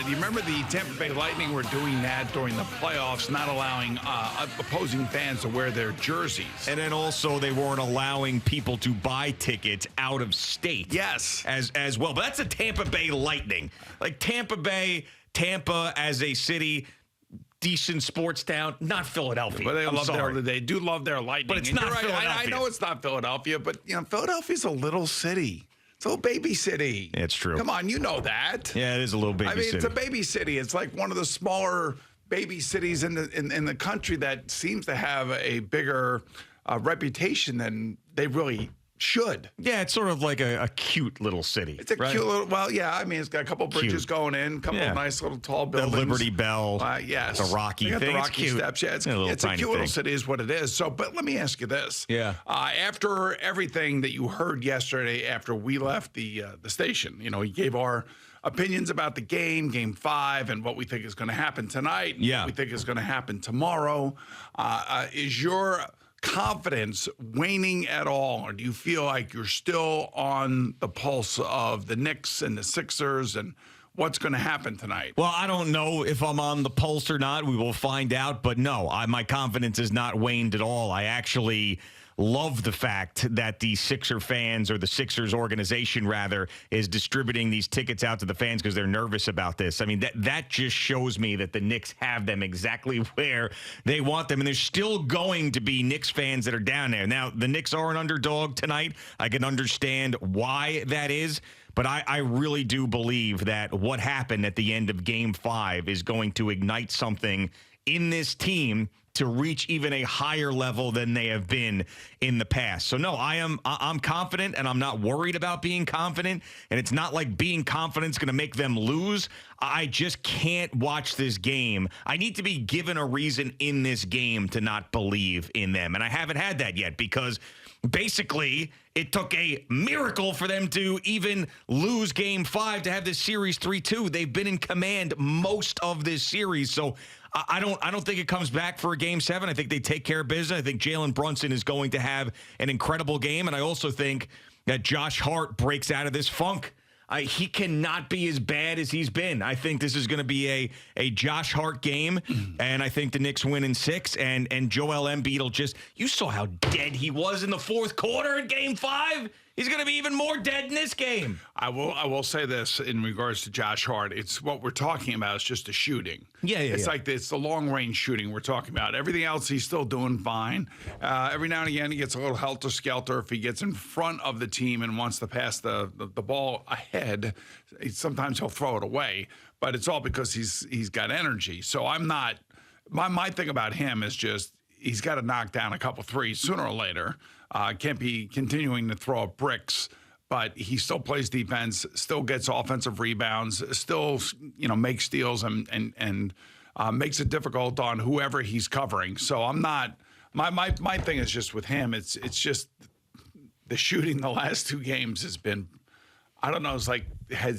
Do you remember the Tampa Bay Lightning were doing that during the playoffs, not allowing opposing fans to wear their jerseys? And then also they weren't allowing people to buy tickets out of state. Yes. As well. But that's the Tampa Bay Lightning. Like Tampa as a city, decent sports town, not Philadelphia. But they do love their Lightning. But it's not Philadelphia. I know it's not Philadelphia, but Philadelphia's a little city. It's a little baby city. It's true. Come on, you know that. Yeah, it is a little baby city. It's a baby city. It's like one of the smaller baby cities in the country that seems to have a bigger reputation than they really should. Yeah, it's sort of like a cute little city. It's a cute little, it's got a couple bridges going in, a couple of nice little tall buildings. The Liberty Bell. Yes. The Rocky thing. The Rocky it's Steps. Yeah, it's a cute little city is what it is. So, but let me ask you this. Yeah. After everything that you heard yesterday after we left the station, we gave our opinions about the game 5, and what we think is going to happen tonight. Yeah. What we think is going to happen tomorrow. Is your confidence waning at all, or do you feel like you're still on the pulse of the Knicks and the Sixers and what's going to happen tonight? Well, I don't know if I'm on the pulse or not. We will find out. But no, my confidence is not waned at all. I actually love the fact that the Sixer fans, or the Sixers organization rather, is distributing these tickets out to the fans because they're nervous about this. I mean, that just shows me that the Knicks have them exactly where they want them. And there's still going to be Knicks fans that are down there. Now, the Knicks are an underdog tonight. I can understand why that is. But I really do believe that what happened at the end of Game 5 is going to ignite something in this team to reach even a higher level than they have been in the past. So no, I'm confident, and I'm not worried about being confident. And it's not like being confident is going to make them lose. I just can't watch this game. I need to be given a reason in this game to not believe in them. And I haven't had that yet, because basically it took a miracle for them to even lose Game 5 to have this series 3-2. They've been in command most of this series. So I don't think it comes back for a Game 7. I think they take care of business. I think Jalen Brunson is going to have an incredible game. And I also think that Josh Hart breaks out of this funk. He cannot be as bad as he's been. I think this is going to be a Josh Hart game, and I think the Knicks win in 6. And Joel Embiid will you saw how dead he was in the fourth quarter in Game 5. He's going to be even more dead in this game. I will say this in regards to Josh Hart. It's what we're talking about is just a shooting. It's like it's the long-range shooting we're talking about. Everything else he's still doing fine. Every now and again he gets a little helter-skelter if he gets in front of the team and wants to pass the ball ahead. Sometimes he'll throw it away, but it's all because he's got energy. So I'm not – my thing about him is just he's got to knock down a couple threes sooner or later. Can't be continuing to throw up bricks, but he still plays defense, still gets offensive rebounds, still makes steals and makes it difficult on whoever he's covering. So I'm not. My thing is just with him. It's just the shooting. The last 2 games has been. I don't know. It's like had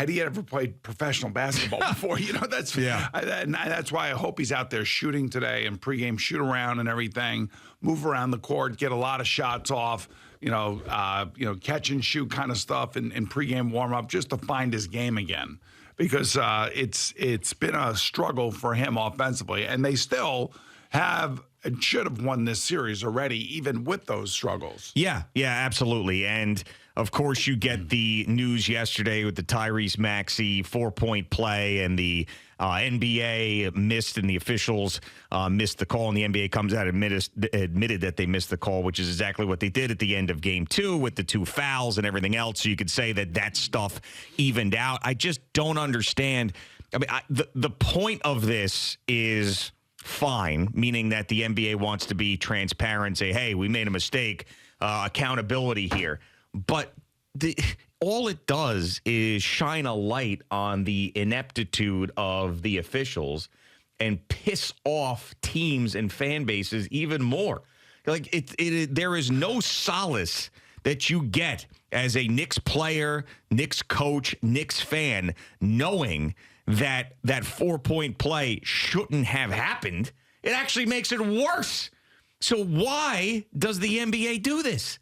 he ever played professional basketball before? That's and that's why I hope he's out there shooting today and pregame shoot around and everything, move around the court, get a lot of shots off, catch and shoot kind of stuff in pregame warm up just to find his game again, because it's been a struggle for him offensively, and they still have and should have won this series already, even with those struggles. Yeah, absolutely. And of course, you get the news yesterday with the Tyrese Maxey 4-point play, and the NBA missed, and the officials missed the call, and the NBA comes out and admitted that they missed the call, which is exactly what they did at the end of Game 2 with the 2 fouls and everything else. So you could say that stuff evened out. I just don't understand. I mean, the point of this is fine, meaning that the NBA wants to be transparent, say, hey, we made a mistake, accountability here. But all it does is shine a light on the ineptitude of the officials and piss off teams and fan bases even more. Like there is no solace that you get as a Knicks player, Knicks coach, Knicks fan, knowing that 4-point play shouldn't have happened. It actually makes it worse. So why does the NBA do this?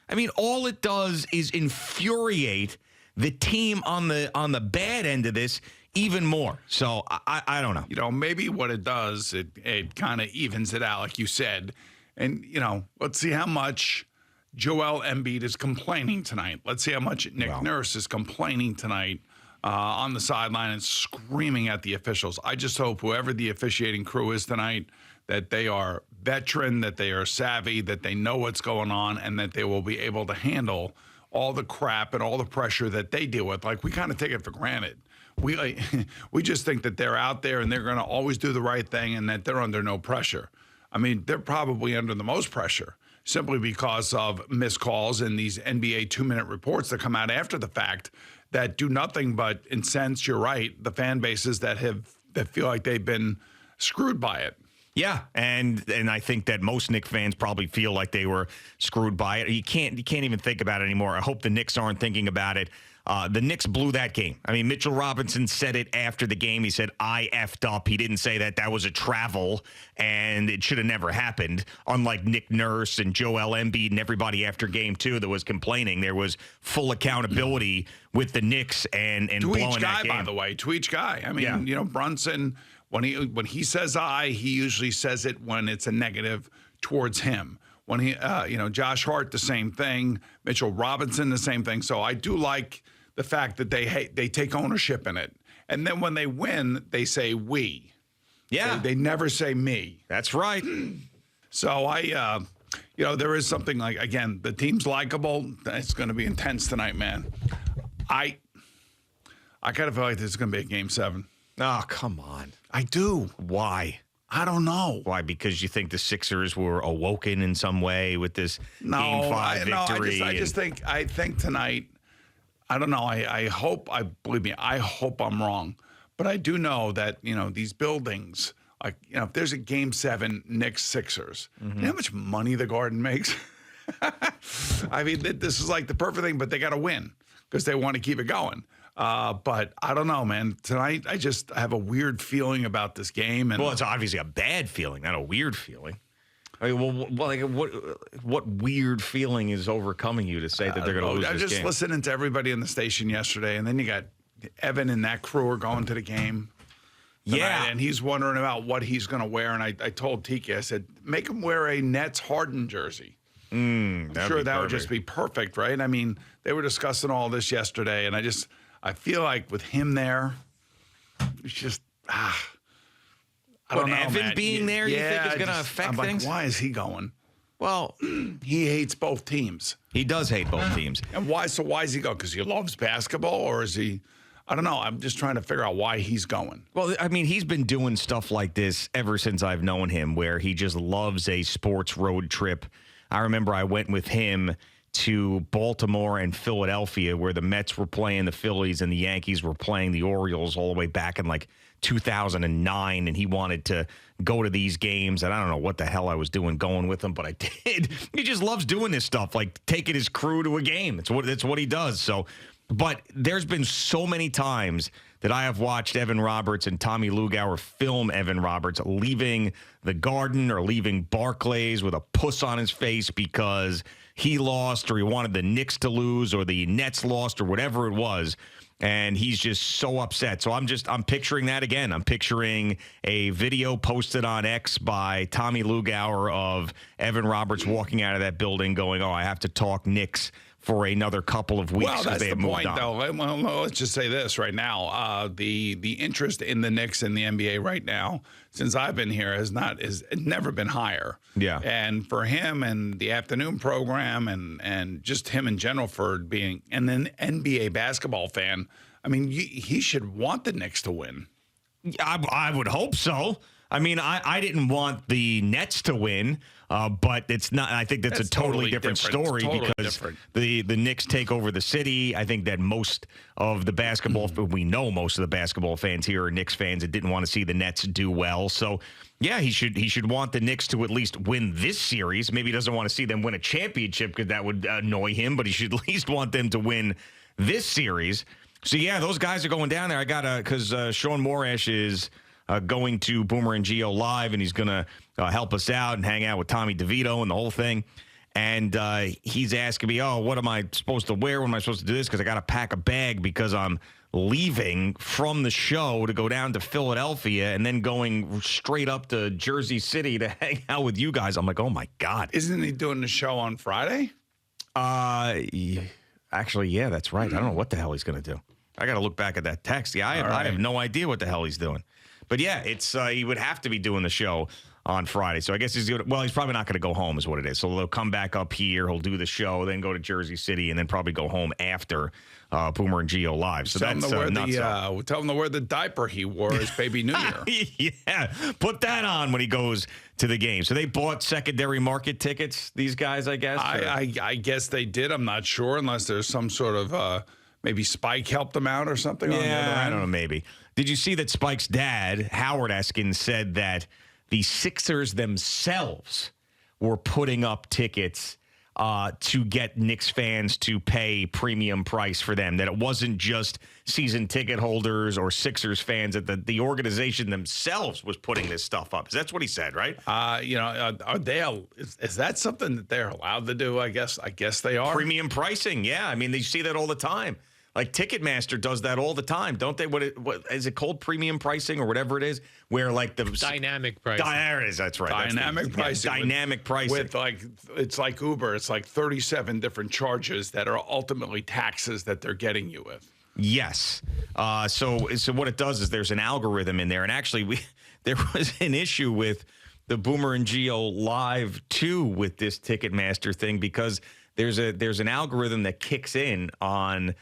I mean, all it does is infuriate the team on the bad end of this even more. So I don't know. Maybe what it does, it kind of evens it out, like you said. And, let's see how much Joel Embiid is complaining tonight. Let's see how much Nick Nurse is complaining tonight on the sideline and screaming at the officials. I just hope whoever the officiating crew is tonight, that they are veteran, that they are savvy, that they know what's going on, and that they will be able to handle all the crap and all the pressure that they deal with. Like, we kind of take it for granted. We just think that they're out there and they're going to always do the right thing and that they're under no pressure. I mean, they're probably under the most pressure simply because of missed calls and these NBA 2-minute reports that come out after the fact that do nothing but incense, you're right, the fan bases that feel like they've been screwed by it. Yeah, and I think that most Knicks fans probably feel like they were screwed by it. You can't even think about it anymore. I hope the Knicks aren't thinking about it. The Knicks blew that game. I mean, Mitchell Robinson said it after the game. He said, I effed up. He didn't say that was a travel and it should have never happened. Unlike Nick Nurse and Joel Embiid and everybody after game 2 that was complaining, there was full accountability with the Knicks and blowing that game. By the way, to each guy. I mean, Brunson, when he says he usually says it when it's a negative towards him. When he, Josh Hart, the same thing. Mitchell Robinson, the same thing. So I do like the fact that they take ownership in it. And then when they win, they say we. Yeah. They never say me. That's right. So there is something like, again, the team's likable. It's going to be intense tonight, man. I kind of feel like this is going to be a Game 7. Oh, come on. I do. Why? I don't know. Why? Because you think the Sixers were awoken in some way with this Game 5 victory? I think tonight, I don't know. I hope I'm wrong. But I do know that, these buildings, like, if there's a Game 7 Knicks Sixers, you know how much money the Garden makes? I mean, this is like the perfect thing, but they got to win because they want to keep it going. But I don't know, man. Tonight, I just have a weird feeling about this game. And well, it's obviously a bad feeling, not a weird feeling. I mean, what weird feeling is overcoming you to say that they're going to lose this game? I was just listening to everybody in the station yesterday, and then you got Evan and that crew are going to the game. Tonight, yeah. And he's wondering about what he's going to wear. And I told Tiki, I said, make him wear a Nets Harden jersey. I'm sure that would just be perfect, right? I mean, they were discussing all this yesterday, and I feel like with him there, it's just, I don't know, Evan Matt. being there, you think is going to affect things? Why is he going? Well, he hates both teams. He does hate both teams. And why? So why is he going? Because he loves basketball, or is he? I don't know. I'm just trying to figure out why he's going. Well, I mean, he's been doing stuff like this ever since I've known him, where he just loves a sports road trip. I remember I went with him to Baltimore and Philadelphia, where the Mets were playing the Phillies and the Yankees were playing the Orioles all the way back in like 2009, and he wanted to go to these games, and I don't know what the hell I was doing going with him, but I did. He just loves doing this stuff, like taking his crew to a game. It's what he does. So, but there's been so many times that I have watched Evan Roberts and Tommy Lugauer film Evan Roberts leaving the Garden or leaving Barclays with a puss on his face because he lost or he wanted the Knicks to lose or the Nets lost or whatever it was. And he's just so upset. So I'm picturing that again. I'm picturing a video posted on X by Tommy Lugauer of Evan Roberts walking out of that building going, I have to talk Knicks for another couple of weeks. Well, that's the point, though. Well, let's just say this right now. The interest in the Knicks in the NBA right now, since I've been here, has never been higher. Yeah. And for him and the afternoon program and just him in general for being an NBA basketball fan, I mean, he should want the Knicks to win. I would hope so. I mean, I didn't want the Nets to win, but it's not. I think that's a totally different story because the Knicks take over the city. I think that most of the basketball, we know most of the basketball fans here are Knicks fans that didn't want to see the Nets do well. So, yeah, he should want the Knicks to at least win this series. Maybe he doesn't want to see them win a championship because that would annoy him, but he should at least want them to win this series. So, yeah, those guys are going down there. I got because Sean Morash is going to Boomer and Geo Live, and he's going to help us out and hang out with Tommy DeVito and the whole thing. And he's asking me, oh, what am I supposed to wear? When am I supposed to do this? Because I got to pack a bag because I'm leaving from the show to go down to Philadelphia and then going straight up to Jersey City to hang out with you guys. I'm like, oh, my God. Isn't he doing the show on Friday? Actually, yeah, that's right. I don't know what the hell he's going to do. I got to look back at that text. Yeah, I have no idea what the hell he's doing. But, yeah, it's he would have to be doing the show on Friday. So I guess he's probably not going to go home is what it is. So they'll come back up here. He'll do the show, then go to Jersey City, and then probably go home after Boomer and Gio live. So that's nuts. Tell him to wear the diaper he wore as Baby New Year. Yeah, put that on when he goes to the game. So they bought secondary market tickets, these guys, I guess? I guess they did. I'm not sure unless there's some sort of maybe Spike helped them out or something. Yeah, I don't know, maybe. Did you see that Spike's dad, Howard Eskin, said that the Sixers themselves were putting up tickets to get Knicks fans to pay premium price for them, that it wasn't just season ticket holders or Sixers fans, that the organization themselves was putting this stuff up. That's what he said, right? Are they? Is that something that they're allowed to do? I guess they are. Premium pricing, yeah. I mean, they see that all the time. Like Ticketmaster does that all the time, don't they? What is it called? Premium pricing or whatever it is, where like the dynamic pricing. There it is. That's right. Dynamic pricing. Dynamic pricing. With it's like Uber. It's like 37 different charges that are ultimately taxes that they're getting you with. Yes. So what it does is there's an algorithm in there, and actually there was an issue with the Boomer and Gio Live 2 with this Ticketmaster thing because there's an algorithm that kicks in on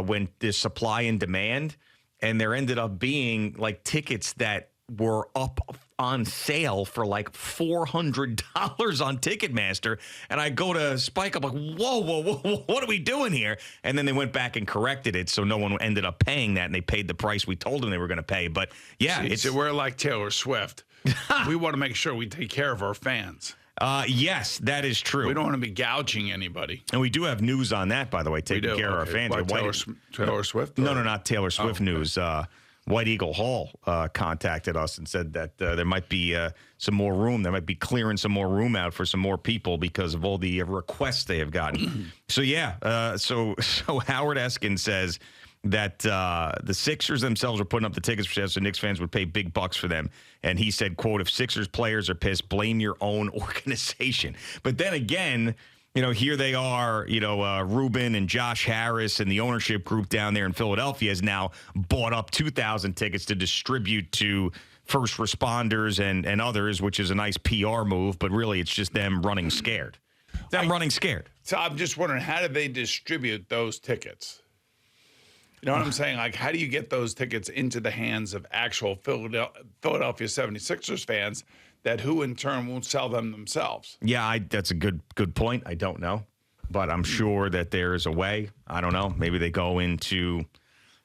when there's supply and demand, and there ended up being like tickets that were up on sale for like $400 on Ticketmaster. And I go to Spike, I'm like, whoa, what are we doing here? And then they went back and corrected it, so no one ended up paying that, and they paid the price we told them they were going to pay. But yeah, we're like Taylor Swift. We want to make sure we take care of our fans. Yes, that is true. We don't want to be gouging anybody. And we do have news on that, by the way, taking care of our fans. Taylor Swift? No, not Taylor Swift news. White Eagle Hall contacted us and said that there might be some more room. They might be clearing some more room out for some more people because of all the requests they have gotten. So, yeah, so Howard Eskin says that the Sixers themselves are putting up the tickets for sale, so Knicks fans would pay big bucks for them. And he said, quote, if Sixers players are pissed, blame your own organization. But then again, here they are, Ruben and Josh Harris and the ownership group down there in Philadelphia has now bought up 2,000 tickets to distribute to first responders and others, which is a nice PR move, but really it's just them running scared. Running scared. So I'm just wondering, how do they distribute those tickets? You know what I'm saying? Like, how do you get those tickets into the hands of actual Philadelphia 76ers fans that who in turn won't sell them themselves? Yeah, that's a good point. I don't know, but I'm sure that there is a way. I don't know. Maybe they go into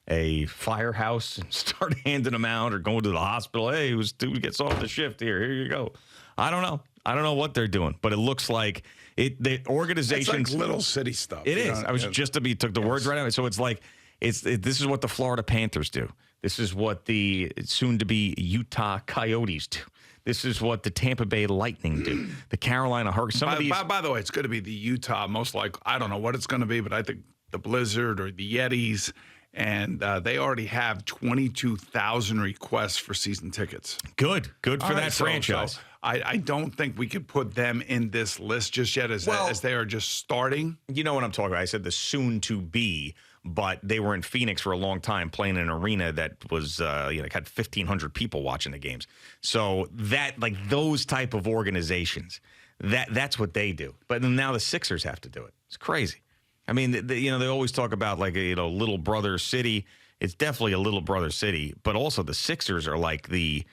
a firehouse and start handing them out, or going to the hospital. Hey, who gets off the shift here? Here you go. I don't know. I don't know what they're doing, but it looks like the organization's it's like little city stuff. It is. I was just took the words right out. So it's like this is what the Florida Panthers do. This is what the soon-to-be Utah Coyotes do. This is what the Tampa Bay Lightning do. The Carolina Hurricanes. By the way, it's going to be the Utah, most likely. I don't know what it's going to be, but I think the Blizzard or the Yetis, and they already have 22,000 requests for season tickets. Good for that franchise. So I don't think we could put them in this list just yet as they are just starting. You know what I'm talking about. I said the soon-to-be. But they were in Phoenix for a long time playing in an arena that was, had 1,500 people watching the games. So those type of organizations, that's what they do. But now the Sixers have to do it. It's crazy. I mean, they always talk about little brother city. It's definitely a little brother city. But also the Sixers are like the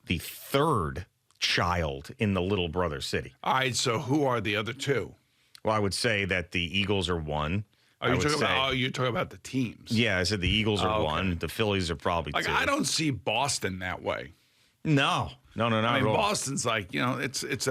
third child in the little brother city. All right. So who are the other two? Well, I would say that the Eagles are one. You're talking about the teams. Yeah, I said the Eagles are one. The Phillies are probably two. I don't see Boston that way. No, not at all. Boston's it's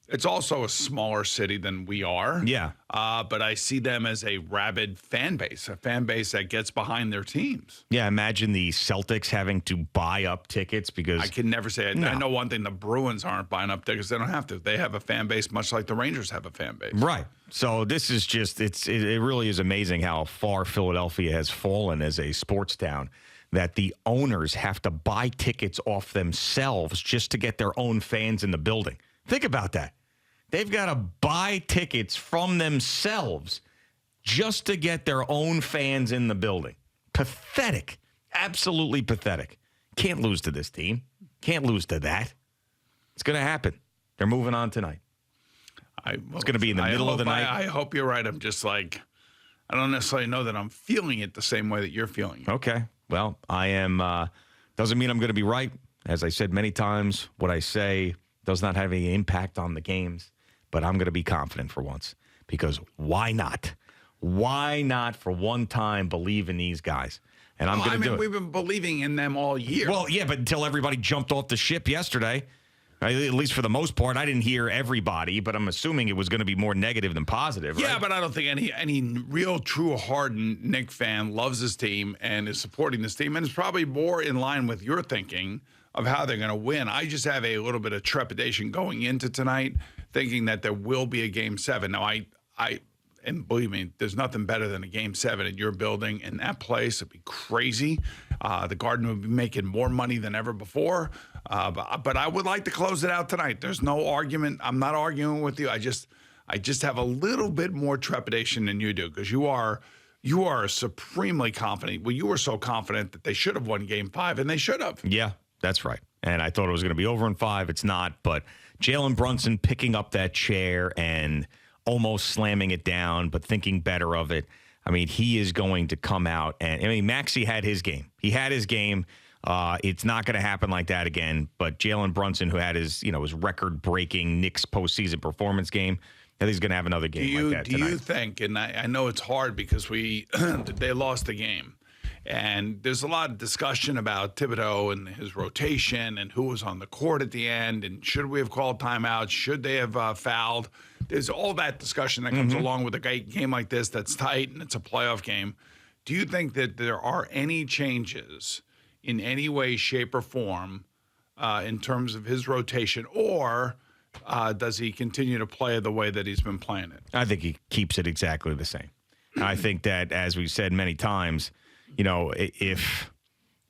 It's also a smaller city than we are. Yeah. But I see them as a rabid fan base, a fan base that gets behind their teams. Yeah, imagine the Celtics having to buy up tickets because I can never say it. No. I know one thing, the Bruins aren't buying up tickets. They don't have to. They have a fan base much like the Rangers have a fan base. Right. So this is just, it really is amazing how far Philadelphia has fallen as a sports town, that the owners have to buy tickets off themselves just to get their own fans in the building. Think about that. They've got to buy tickets from themselves just to get their own fans in the building. Pathetic. Absolutely pathetic. Can't lose to this team. Can't lose to that. It's going to happen. They're moving on tonight. It's going to be in the middle of the night. I hope you're right. I'm just like, I don't necessarily know that I'm feeling it the same way that you're feeling it. Okay. Well, I am. Doesn't mean I'm going to be right. As I said many times, what I say does not have any impact on the games. But I'm going to be confident for once, because why not? Why not for one time believe in these guys? And I'm going to do it. We've been believing in them all year. Well, yeah, but until everybody jumped off the ship yesterday, at least for the most part, I didn't hear everybody, but I'm assuming it was going to be more negative than positive. Yeah, right? but I don't think any real, true, hardened Knicks fan loves his team and is supporting this team, and it's probably more in line with your thinking of how they're going to win. I just have a little bit of trepidation going into tonight, thinking that there will be a Game 7. Now, and believe me, there's nothing better than a Game 7 in your building, in that place. It'd be crazy. The Garden would be making more money than ever before. But I would like to close it out tonight. There's no argument. I'm not arguing with you. I just have a little bit more trepidation than you do, because you are supremely confident. Well, you were so confident that they should have won Game 5, and they should have. Yeah, that's right. And I thought it was going to be over in 5. It's not. But Jalen Brunson picking up that chair and almost slamming it down, but thinking better of it. I mean, he is going to come out. And I mean, Maxey had his game. He had his game. It's not going to happen like that again. But Jalen Brunson, who had his record-breaking Knicks postseason performance game, I think he's going to have another game like that tonight. Do you think, and I know it's hard because they lost the game, and there's a lot of discussion about Thibodeau and his rotation and who was on the court at the end, and should we have called timeouts? Should they have fouled? There's all that discussion that comes along with a game like this that's tight and it's a playoff game. Do you think that there are any changes in any way, shape, or form in terms of his rotation, or does he continue to play the way that he's been playing it? I think he keeps it exactly the same. I think that, as we've said many times,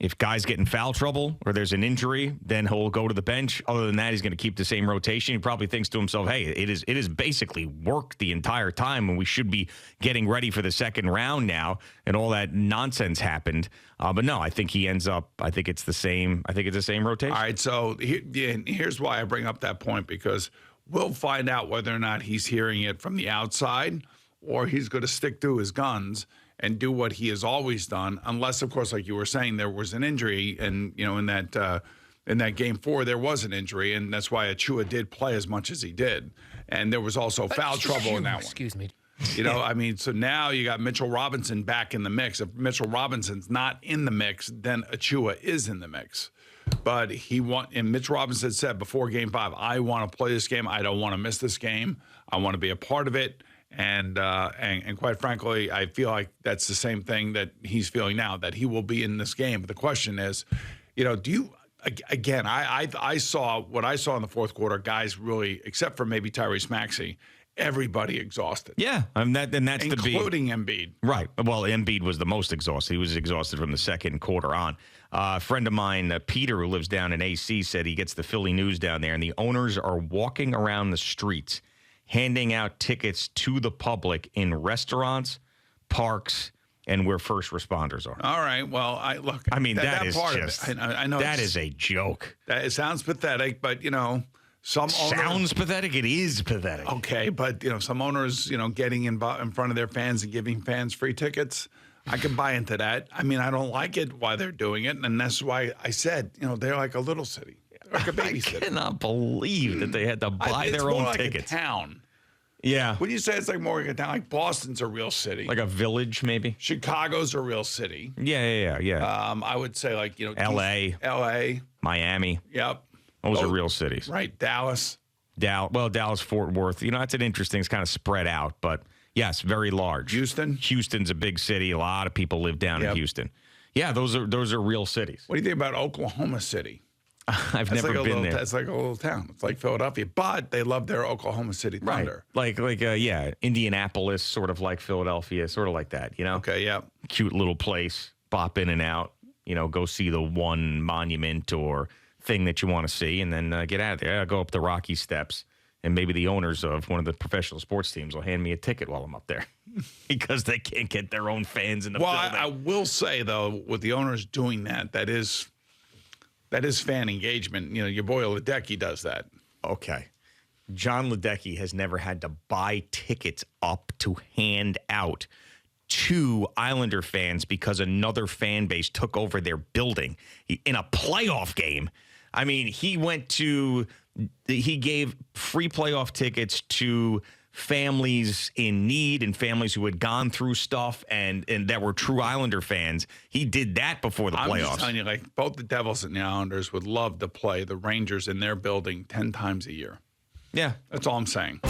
if guys get in foul trouble or there's an injury, then he'll go to the bench. Other than that, he's going to keep the same rotation. He probably thinks to himself, hey, it is basically worked the entire time, and we should be getting ready for the second round now, and all that nonsense happened. But no, I think he ends up, I think it's the same rotation. All right, so here's why I bring up that point, because we'll find out whether or not he's hearing it from the outside or he's going to stick to his guns and do what he has always done, unless, of course, like you were saying, there was an injury, and in that Game 4 there was an injury, and that's why Achua did play as much as he did, and there was also foul trouble in that one. Excuse me. So now you got Mitchell Robinson back in the mix. If Mitchell Robinson's not in the mix, then Achua is in the mix. But and Mitch Robinson said before Game 5, I want to play this game. I don't want to miss this game. I want to be a part of it. And quite frankly, I feel like that's the same thing that he's feeling now, that he will be in this game. But the question is, do you, again, I saw what I saw in the fourth quarter, guys really, except for maybe Tyrese Maxey, everybody exhausted. Yeah, that's including Embiid. Right. Well, Embiid was the most exhausted. He was exhausted from the second quarter on. A friend of mine, Peter, who lives down in AC, said he gets the Philly news down there, and the owners are walking around the streets handing out tickets to the public in restaurants, parks, and where first responders are. All right. Well, that is part just, of it. I know that is a joke. It sounds pathetic, but, some sounds pathetic. It is pathetic. Okay, but, some owners, getting in front of their fans and giving fans free tickets, I can buy into that. I mean, I don't like it why they're doing it, and that's why I said, they're like a little city. Like a baby city. I cannot believe that they had to buy their own like tickets. A town. Yeah. When you say it's like more like a town, like Boston's a real city. Like a village, maybe? Chicago's a real city. Yeah. I would say like, L.A. L.A. Miami. Yep. Those are real cities. Right. Dallas. Dallas, Fort Worth. That's an interesting. It's kind of spread out, but yes, very large. Houston's a big city. A lot of people live down in Houston. Yeah, those are real cities. What do you think about Oklahoma City? I've never been there. It's like a little town. It's like Philadelphia, but they love their Oklahoma City Thunder. Right. Like Indianapolis, sort of like Philadelphia, sort of like that, Okay, yeah. Cute little place, bop in and out, go see the one monument or thing that you want to see, and then get out of there. Go up the Rocky Steps, and maybe the owners of one of the professional sports teams will hand me a ticket while I'm up there because they can't get their own fans in the building. I will say, though, with the owners doing that is fan engagement. Your boy Ledecky does that. Okay. John Ledecky has never had to buy tickets up to hand out to Islander fans because another fan base took over their building in a playoff game. I mean, he gave free playoff tickets to families in need and families who had gone through stuff and that were true Islander fans. He did that before the playoffs. I'm just telling you, both the Devils and the Islanders would love to play the Rangers in their building 10 times a year. Yeah. That's all I'm saying.